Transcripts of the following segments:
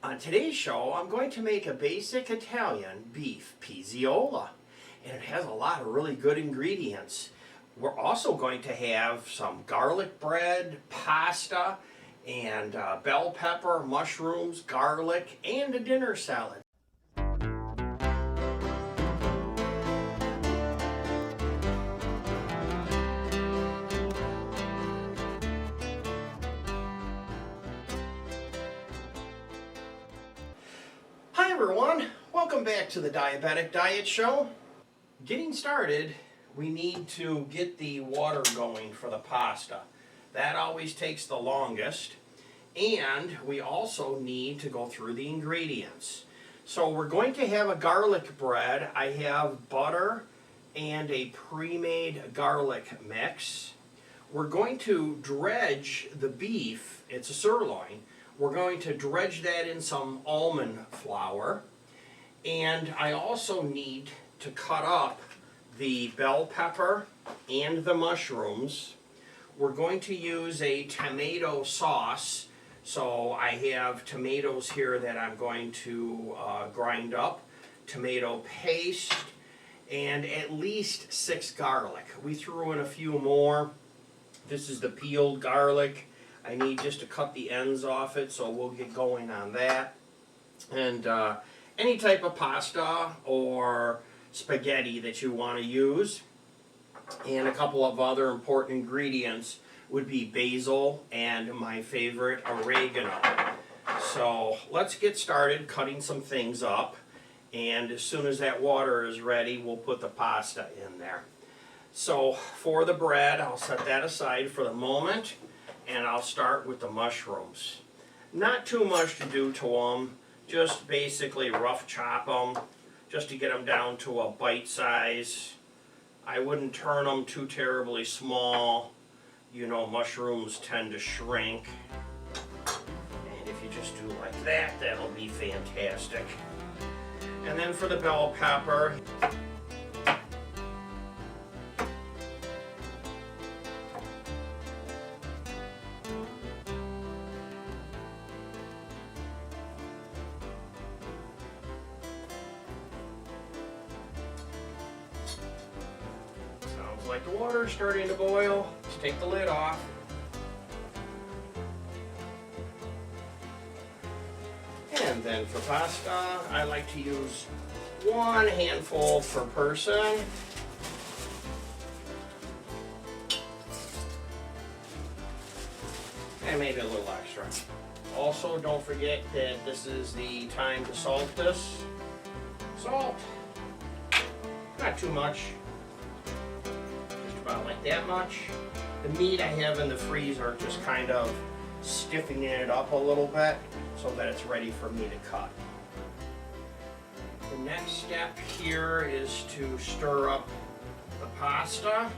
On today's show, I'm going to make a basic Italian beef pizzaiola, and it has a lot of really good ingredients. We're also going to have some garlic bread, pasta, and bell pepper, mushrooms, garlic, and a dinner salad. Hi everyone, welcome back to the Diabetic Diet Show. Getting started, we need to get the water going for the pasta. That always takes the longest. And we also need to go through the ingredients. So we're going to have a garlic bread. I have butter and a pre-made garlic mix. We're going to dredge the beef, it's a sirloin. We're going to dredge that in some almond flour. And I also need to cut up the bell pepper and the mushrooms. We're going to use a tomato sauce. So I have tomatoes here that I'm going to grind up, tomato paste, and at least 6 garlic. We threw in a few more. This is the peeled garlic. I need just to cut the ends off it, so we'll get going on that. And any type of pasta or spaghetti that you want to use. And a couple of other important ingredients would be basil and my favorite, oregano. So let's get started cutting some things up. And as soon as that water is ready, we'll put the pasta in there. So for the bread, I'll set that aside for the moment. And I'll start with the mushrooms. Not too much to do to them, just basically rough chop them, just to get them down to a bite size. I wouldn't turn them too terribly small. You know, mushrooms tend to shrink. And if you just do like that, that'll be fantastic. And then for the bell pepper, like the water is starting to boil, let's take the lid off. And then for pasta, I like to use 1 handful per person. And maybe a little extra. Also, don't forget that this is the time to salt this. Salt, not too much. About like that much. The meat I have in the freezer, just kind of stiffening it up a little bit so that it's ready for me to cut. The next step here is to stir up the pasta,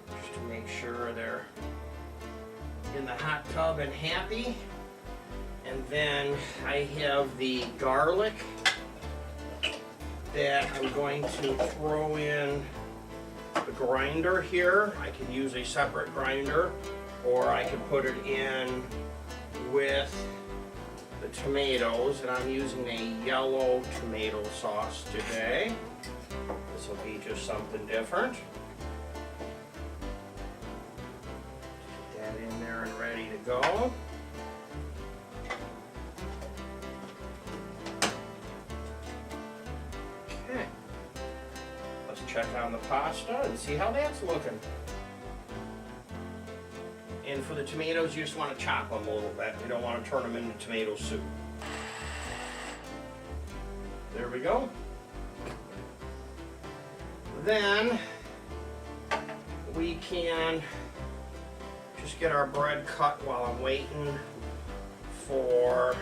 just to make sure they're in the hot tub and happy. And then I have the garlic that I'm going to throw in the grinder here. I can use a separate grinder, or I can put it in with the tomatoes, and I'm using a yellow tomato sauce today. This will be just something different. Get that in there and ready to go. Check on the pasta and see how that's looking. And for the tomatoes, you just want to chop them a little bit. You don't want to turn them into tomato soup. There we go. Then we can just get our bread cut while I'm waiting for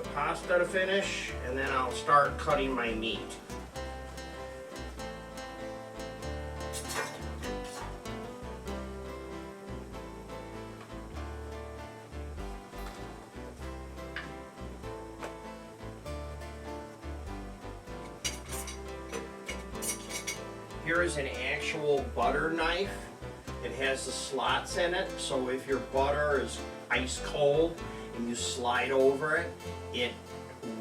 the pasta to finish, and then I'll start cutting my meat. Here is an actual butter knife. It has the slots in it, so if your butter is ice cold, and you slide over it, it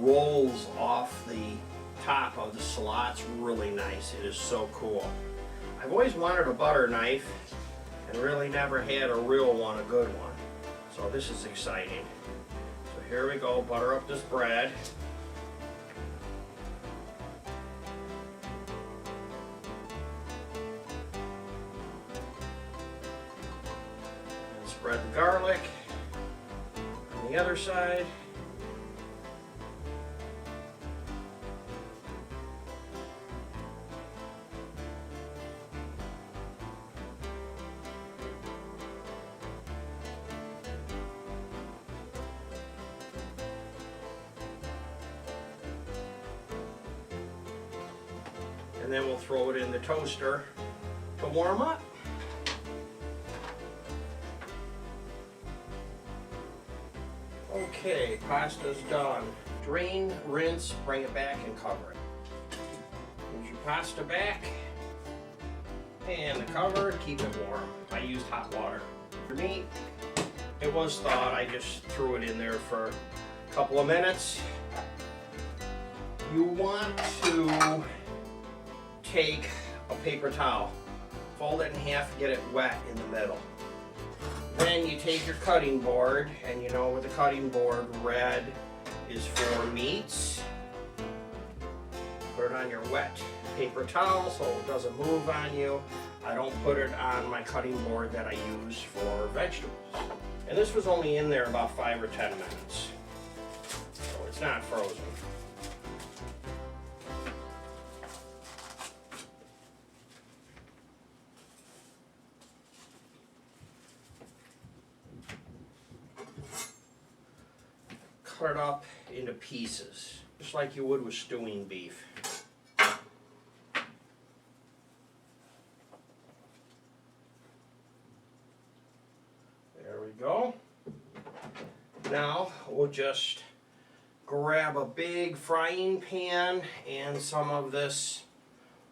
rolls off the top of the slots really nice. It is so cool. I've always wanted a butter knife and really never had a real one, a good one. So this is exciting. So here we go, butter up this bread. And spread the garlic on the other side. And then we'll throw it in the toaster to warm up. Okay, pasta's done. Drain, rinse, bring it back and cover it. Put your pasta back and the cover, keep it warm. I used hot water. For me, it was thawed. I just threw it in there for a couple of minutes. You want to take a paper towel, fold it in half, get it wet in the middle. Then you take your cutting board, and you know with the cutting board, red is for meats. Put it on your wet paper towel so it doesn't move on you. I don't put it on my cutting board that I use for vegetables. And this was only in there about 5 or 10 minutes. So it's not frozen. Cut it up into pieces, just like you would with stewing beef. There we go. Now we'll just grab a big frying pan and some of this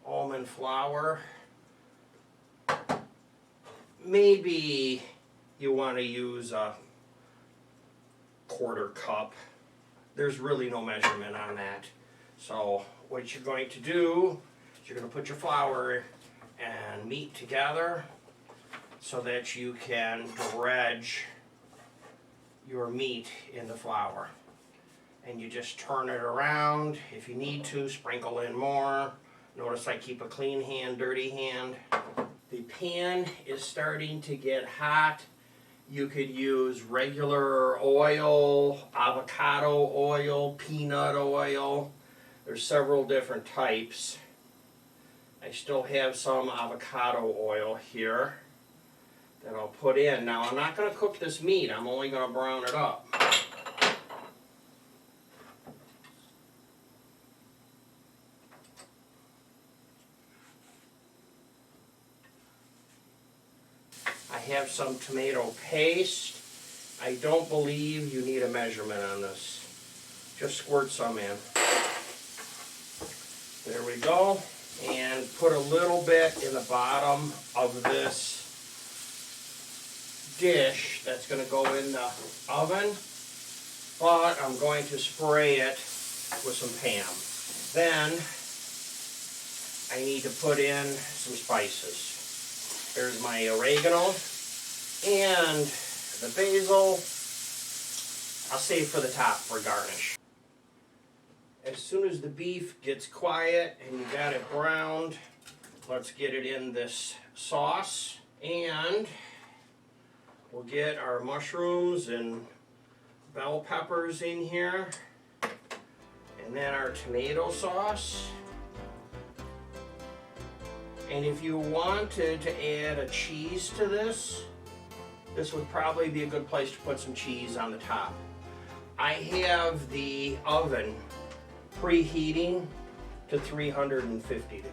almond flour. Maybe you want to use a quarter cup. There's really no measurement on that. So what you're going to do is you're going to put your flour and meat together so that you can dredge your meat in the flour. And you just turn it around. If you need to, sprinkle in more. Notice I keep a clean hand, dirty hand. The pan is starting to get hot. You could use regular oil, avocado oil, peanut oil. There's several different types. I still have some avocado oil here that I'll put in. Now I'm not going to cook this meat, I'm only going to brown it up. I have some tomato paste. I don't believe you need a measurement on this. Just squirt some in. There we go. And put a little bit in the bottom of this dish that's going to go in the oven. But I'm going to spray it with some Pam. Then I need to put in some spices. There's my oregano and the basil. I'll save for the top for garnish. As soon as the beef gets quiet and you got it browned, let's get it in this sauce. And we'll get our mushrooms and bell peppers in here. And then our tomato sauce. And if you wanted to add a cheese to this, this would probably be a good place to put some cheese on the top. I have the oven preheating to 350 degrees.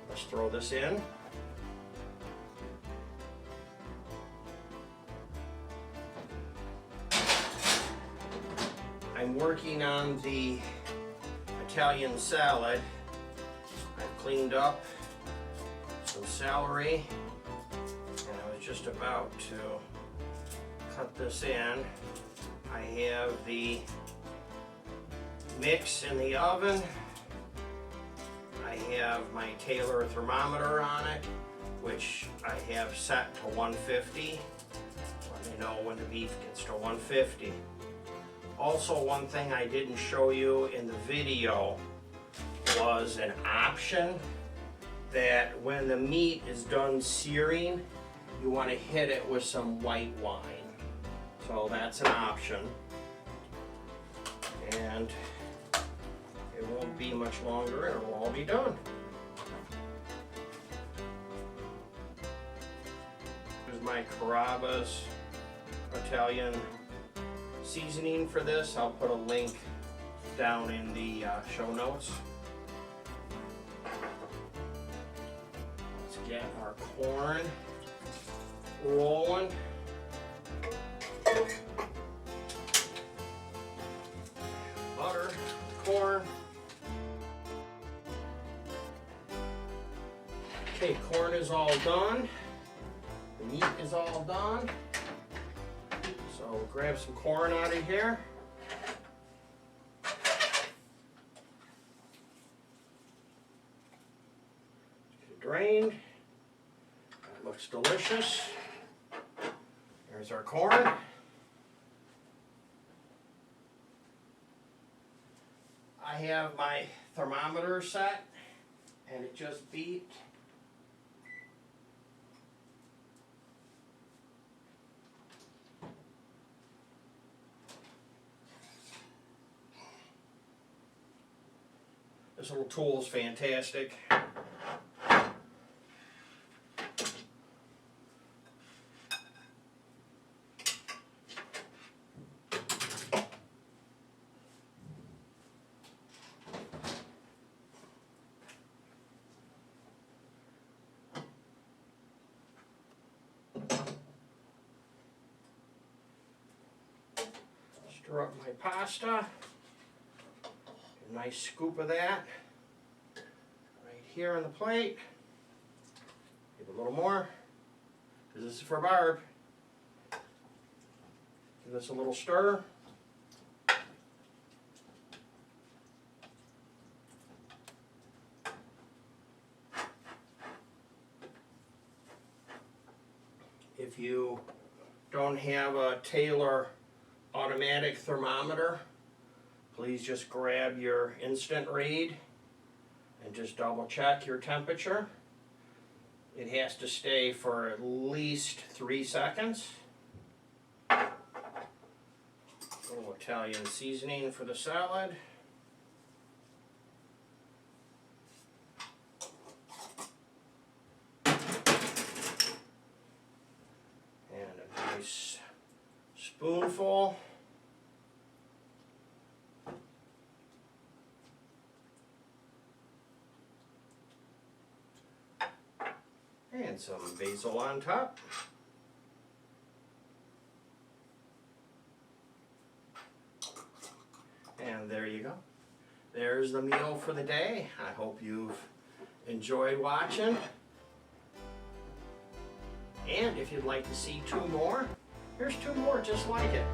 Let's throw this in. I'm working on the Italian salad. I've cleaned up some celery, and I was just about to cut this in. I have the mix in the oven. I have my Taylor thermometer on it, which I have set to 150. Let me know when the beef gets to 150. Also, one thing I didn't show you in the video was an option that when the meat is done searing, you want to hit it with some white wine. So that's an option. And it won't be much longer and it'll all be done. Here's my Carrabba's Italian seasoning for this. I'll put a link down in the show notes. Let's get our corn rolling. Butter, corn. Okay, corn is all done. The meat is all done. So we'll grab some corn out of here. Get it drained. That looks delicious. There's our corn. I have my thermometer set and it just beeped. This little tool is fantastic. Stir up my pasta. A nice scoop of that right here on the plate. Give a little more, because this is for Barb. Give this a little stir. If you don't have a Taylor automatic thermometer, please just grab your instant read and just double check your temperature. It has to stay for at least 3 seconds. A little Italian seasoning for the salad. And a nice spoonful. And some basil on top. And there you go. There's the meal for the day. I hope you've enjoyed watching. And if you'd like to see 2 more, here's 2 more just like it.